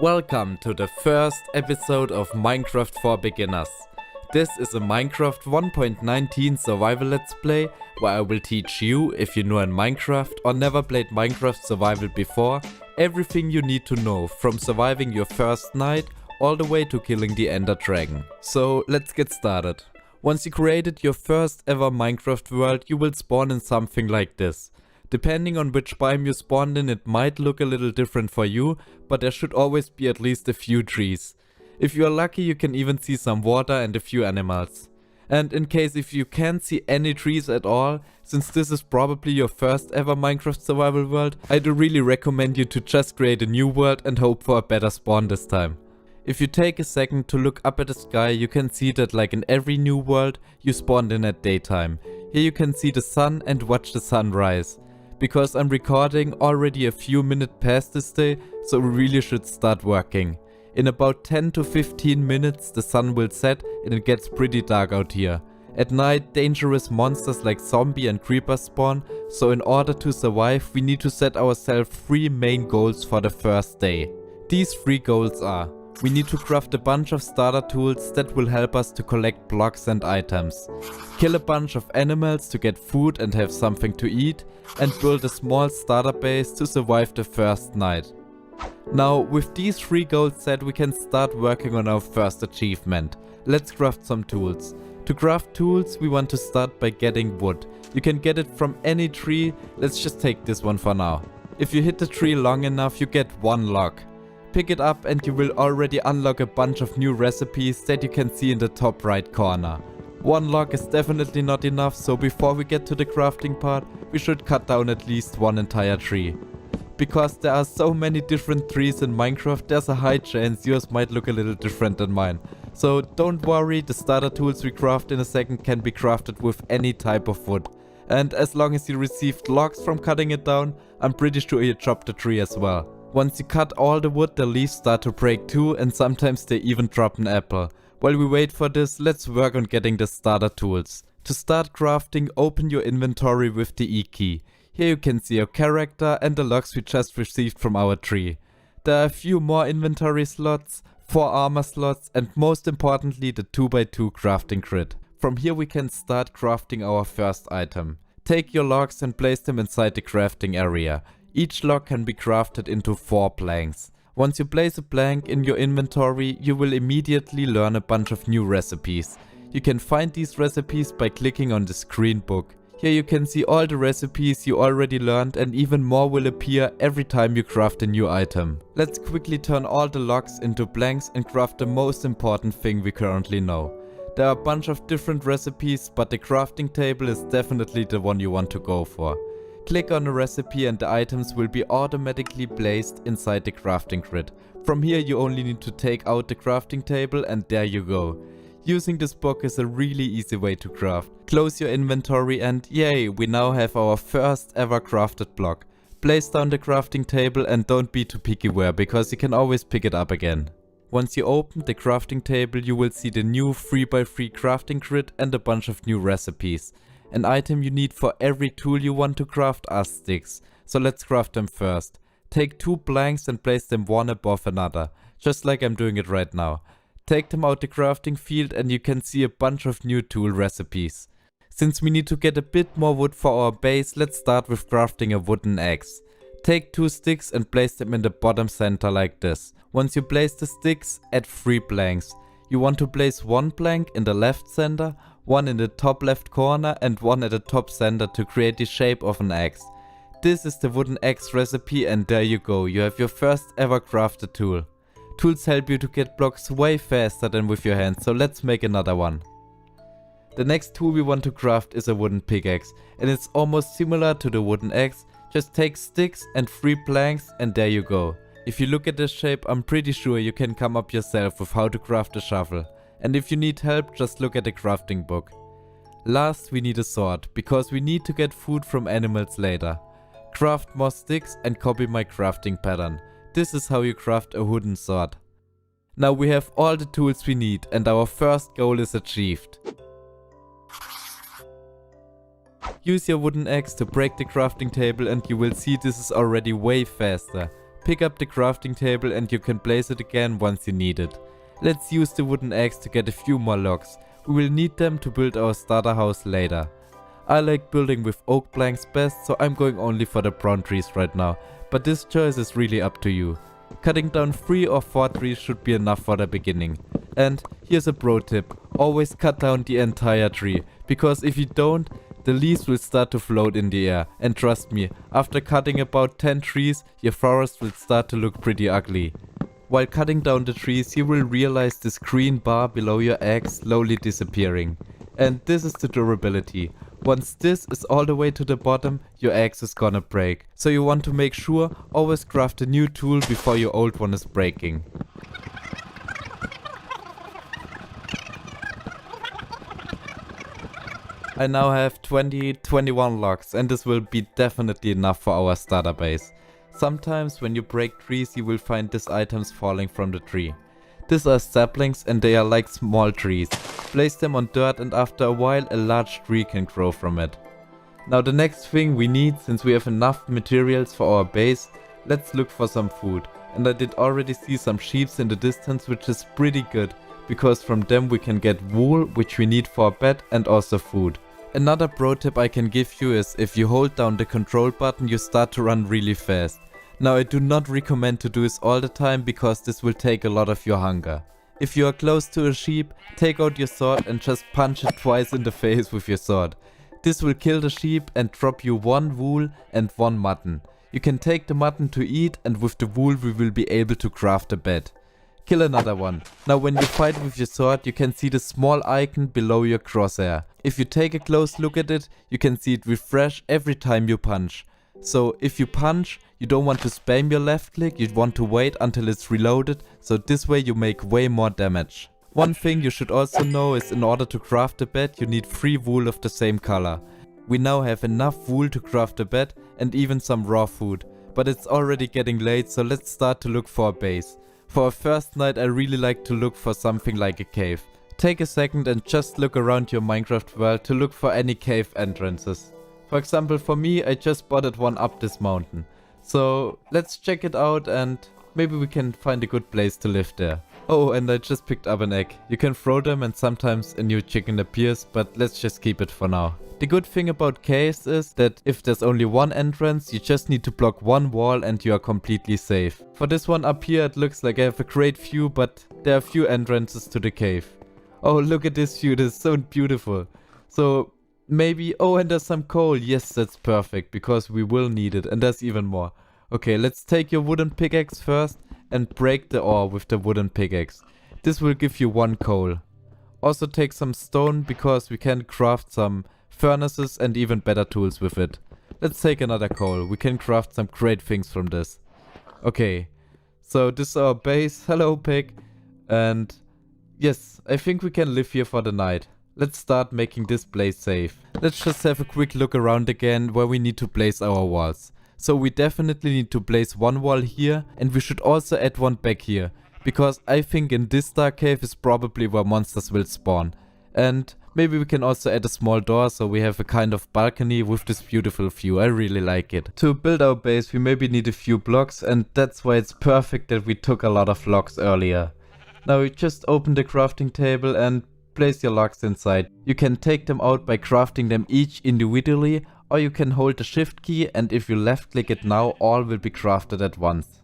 Welcome to the first episode of Minecraft for Beginners. This is a Minecraft 1.19 survival let's play where I will teach you, if you're new in Minecraft or never played Minecraft survival before, everything you need to know from surviving your first night all the way to killing the Ender Dragon. So let's get started. Once you created your first ever Minecraft world, you will spawn in something like this. Depending on which biome you spawned in, it might look a little different for you, but there should always be at least a few trees. If you are lucky, you can even see some water and a few animals. And in case if you can't see any trees at all, since this is probably your first ever Minecraft survival world, I do really recommend you to just create a new world and hope for a better spawn this time. If you take a second to look up at the sky, you can see that like in every new world, you spawned in at daytime. Here you can see the sun and watch the sun rise. Because I'm recording already a few minutes past this day, so we really should start working. In about 10 to 15 minutes the sun will set and it gets pretty dark out here. At night dangerous monsters like zombie and creeper spawn, so in order to survive we need to set ourselves 3 main goals for the first day. These 3 goals are: we need to craft a bunch of starter tools that will help us to collect blocks and items, kill a bunch of animals to get food and have something to eat, and build a small starter base to survive the first night. Now with these 3 goals set, we can start working on our first achievement. Let's craft some tools. To craft tools we want to start by getting wood. You can get it from any tree, let's just take this one for now. If you hit the tree long enough you get 1 log. Pick it up and you will already unlock a bunch of new recipes that you can see in the top right corner. 1 log is definitely not enough, so before we get to the crafting part, we should cut down at least 1 entire tree. Because there are so many different trees in Minecraft, there's a high chance yours might look a little different than mine. So don't worry, the starter tools we craft in a second can be crafted with any type of wood. And as long as you received logs from cutting it down, I'm pretty sure you chopped the tree as well. Once you cut all the wood, the leaves start to break too, and sometimes they even drop an apple. While we wait for this, let's work on getting the starter tools. To start crafting, open your inventory with the E key. Here you can see your character and the logs we just received from our tree. There are a few more inventory slots, 4 armor slots, and most importantly the 2x2 crafting grid. From here we can start crafting our first item. Take your logs and place them inside the crafting area. Each log can be crafted into 4 planks. Once you place a plank in your inventory, you will immediately learn a bunch of new recipes. You can find these recipes by clicking on the screen book. Here you can see all the recipes you already learned, and even more will appear every time you craft a new item. Let's quickly turn all the logs into blanks and craft the most important thing we currently know. There are a bunch of different recipes, but the crafting table is definitely the one you want to go for. Click on a recipe and the items will be automatically placed inside the crafting grid. From here you only need to take out the crafting table and there you go. Using this book is a really easy way to craft. Close your inventory and yay, we now have our first ever crafted block. Place down the crafting table and don't be too picky where, because you can always pick it up again. Once you open the crafting table you will see the new 3x3 crafting grid and a bunch of new recipes. An item you need for every tool you want to craft are sticks, so let's craft them first. Take 2 blanks and place them one above another, just like I'm doing it right now. Take them out the crafting field and you can see a bunch of new tool recipes. Since we need to get a bit more wood for our base, let's start with crafting a wooden axe. Take 2 sticks and place them in the bottom center like this. Once you place the sticks, add 3 blanks. You want to place 1 blank in the left center, 1 in the top left corner and 1 at the top center to create the shape of an axe. This is the wooden axe recipe and there you go, you have your first ever crafted tool. Tools help you to get blocks way faster than with your hands, so let's make another one. The next tool we want to craft is a wooden pickaxe, and it's almost similar to the wooden axe, just take sticks and 3 planks and there you go. If you look at this shape, I'm pretty sure you can come up yourself with how to craft a shovel. And if you need help, just look at the crafting book. Last we need a sword, because we need to get food from animals later. Craft more sticks and copy my crafting pattern. This is how you craft a wooden sword. Now we have all the tools we need and our first goal is achieved. Use your wooden axe to break the crafting table and you will see this is already way faster. pick up the crafting table and you can place it again once you need it. Let's use the wooden axe to get a few more logs. We will need them to build our starter house later. I like building with oak planks best, so I'm going only for the brown trees right now, but this choice is really up to you. Cutting down 3 or 4 trees should be enough for the beginning. And here's a pro tip, always cut down the entire tree, because if you don't, the leaves will start to float in the air, and trust me, after cutting about 10 trees, your forest will start to look pretty ugly. While cutting down the trees, you will realize this green bar below your axe slowly disappearing. And this is the durability. Once this is all the way to the bottom, your axe is gonna break. So you want to make sure always craft a new tool before your old one is breaking. I now have 21 logs, and this will be definitely enough for our starter base. Sometimes when you break trees you will find these items falling from the tree. These are saplings and they are like small trees. Place them on dirt and after a while a large tree can grow from it. Now the next thing we need, since we have enough materials for our base, let's look for some food. And I did already see some sheep in the distance, which is pretty good, because from them we can get wool, which we need for a bed, and also food. Another pro tip I can give you is if you hold down the control button you start to run really fast. Now I do not recommend to do this all the time because this will take a lot of your hunger. If you are close to a sheep, take out your sword and just punch it twice in the face with your sword. This will kill the sheep and drop you 1 wool and 1 mutton. You can take the mutton to eat and with the wool we will be able to craft a bed. Kill another one. Now when you fight with your sword you can see the small icon below your crosshair. If you take a close look at it, you can see it refresh every time you punch. So if you punch, you don't want to spam your left click, you want to wait until it's reloaded, so this way you make way more damage. One thing you should also know is in order to craft a bed you need 3 wool of the same color. We now have enough wool to craft a bed and even some raw food. But it's already getting late, so let's start to look for a base. For a first night I really like to look for something like a cave. Take a second and just look around your Minecraft world to look for any cave entrances. For example, for me, I just spotted one up this mountain. So let's check it out and maybe we can find a good place to live there. Oh, and I just picked up an egg. You can throw them and sometimes a new chicken appears, but let's just keep it for now. The good thing about caves is that if there's only one entrance, you just need to block one wall and you are completely safe. For this one up here, it looks like I have a great view, but there are a few entrances to the cave. Oh, look at this view, this is so beautiful. So maybe, oh, and there's some coal. Yes, that's perfect, because we will need it, and there's even more. Okay, let's take your wooden pickaxe first and break the ore with the wooden pickaxe. This will give you 1 coal. Also take some stone, because we can craft some furnaces and even better tools with it. Let's take another coal. We can craft some great things from this. Okay, so this is our base. Hello, pig. And yes, I think we can live here for the night. Let's start making this place safe. Let's just have a quick look around again where we need to place our walls. So we definitely need to place 1 wall here and we should also add 1 back here. Because I think in this dark cave is probably where monsters will spawn. And maybe we can also add a small door so we have a kind of balcony with this beautiful view. I really like it. To build our base we maybe need a few blocks and that's why it's perfect that we took a lot of logs earlier. Now you just open the crafting table and place your logs inside. You can take them out by crafting them each individually, or you can hold the shift key and if you left click it now, all will be crafted at once.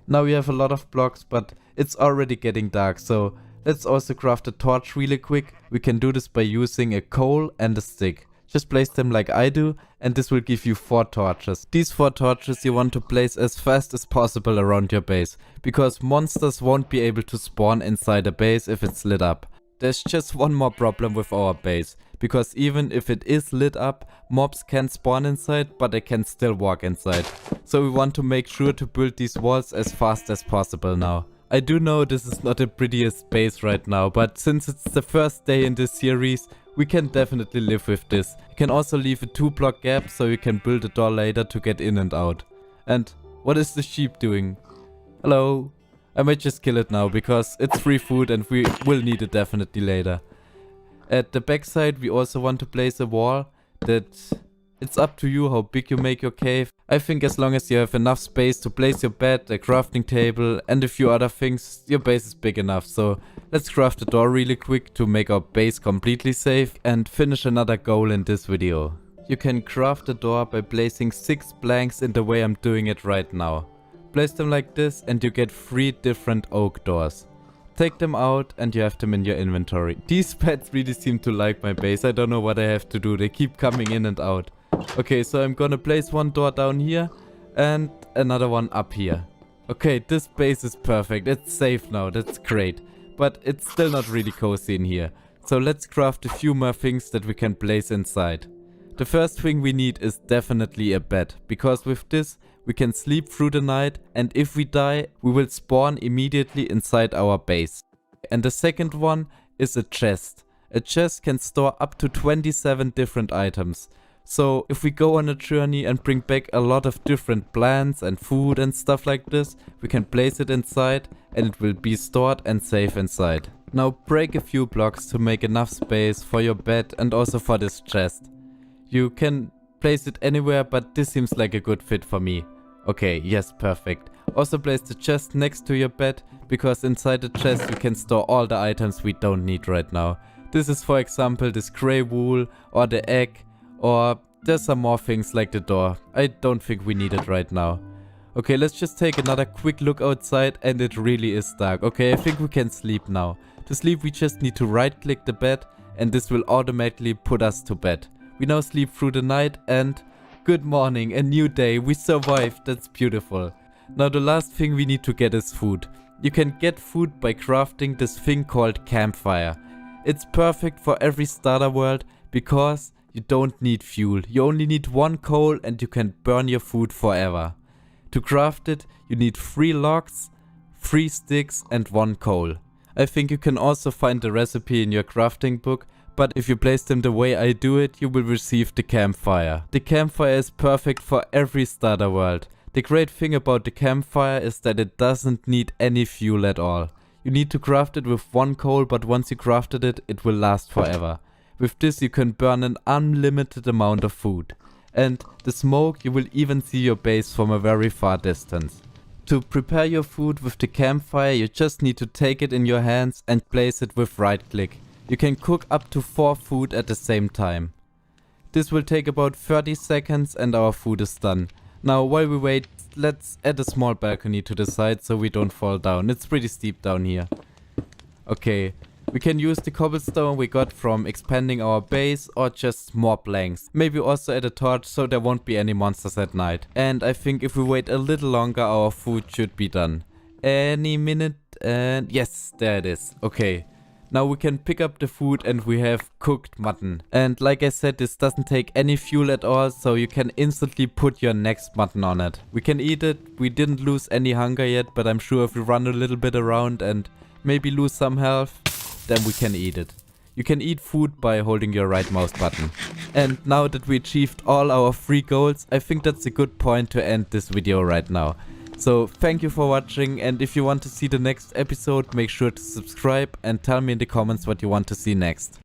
Now we have a lot of blocks, but it's already getting dark, so let's also craft a torch really quick. We can do this by using a coal and a stick. Just place them like I do and this will give you 4 torches. These 4 torches you want to place as fast as possible around your base, because monsters won't be able to spawn inside a base if it's lit up. There's just one more problem with our base, because even if it is lit up, mobs can spawn inside but they can still walk inside. So we want to make sure to build these walls as fast as possible now. I do know this is not the prettiest base right now, but since it's the first day in this series, we can definitely live with this. You can also leave a 2-block gap so you can build a door later to get in and out. And what is the sheep doing? Hello? I might just kill it now because it's free food and we will need it definitely later. At the backside we also want to place a wall that it's up to you how big you make your cave. I think as long as you have enough space to place your bed, a crafting table and a few other things, your base is big enough. So let's craft a door really quick to make our base completely safe and finish another goal in this video. You can craft a door by placing 6 planks in the way I'm doing it right now. Place them like this and you get 3 different oak doors. Take them out and you have them in your inventory. These pets really seem to like my base. I don't know what I have to do. They keep coming in and out. Okay, so I'm gonna place one door down here and another one up here. Okay, this base is perfect. It's safe now. That's great. But it's still not really cozy in here. So let's craft a few more things that we can place inside. The first thing we need is definitely a bed, because with this we can sleep through the night, and if we die we will spawn immediately inside our base. And the second one is a chest. A chest can store up to 27 different items. So if we go on a journey and bring back a lot of different plants and food and stuff like this, we can place it inside and it will be stored and safe inside. Now break a few blocks to make enough space for your bed and also for this chest. You can place it anywhere, but this seems like a good fit for me. Okay, yes, perfect. Also place the chest next to your bed, because inside the chest you can store all the items we don't need right now. This is for example this grey wool or the egg, or there's some more things like the door. I don't think we need it right now. Okay, let's just take another quick look outside, and it really is dark. Okay, I think we can sleep now. To sleep we just need to right click the bed and this will automatically put us to bed. We now sleep through the night and good morning, a new day, we survived, that's beautiful. Now the last thing we need to get is food. You can get food by crafting this thing called campfire. It's perfect for every starter world because you don't need fuel. You only need 1 coal and you can burn your food forever. To craft it you need 3 logs, 3 sticks and 1 coal. I think you can also find the recipe in your crafting book, but if you place them the way I do it, you will receive the campfire. The campfire is perfect for every starter world. The great thing about the campfire is that it doesn't need any fuel at all. You need to craft it with 1 coal, but once you crafted it, it will last forever. With this you can burn an unlimited amount of food. And the smoke, you will even see your base from a very far distance. To prepare your food with the campfire, you just need to take it in your hands and place it with right click. You can cook up to 4 food at the same time. This will take about 30 seconds and our food is done. Now while we wait, let's add a small balcony to the side so we don't fall down. It's pretty steep down here. Okay, we can use the cobblestone we got from expanding our base or just more planks. Maybe also add a torch so there won't be any monsters at night. And I think if we wait a little longer our food should be done. Any minute, and yes, there it is. Okay. Now we can pick up the food and we have cooked mutton. And like I said, this doesn't take any fuel at all, so you can instantly put your next mutton on it. We can eat it. We didn't lose any hunger yet, but I'm sure if we run a little bit around and maybe lose some health, then we can eat it. You can eat food by holding your right mouse button. And now that we achieved all our 3 goals, I think that's a good point to end this video right now. So thank you for watching, and if you want to see the next episode, make sure to subscribe and tell me in the comments what you want to see next.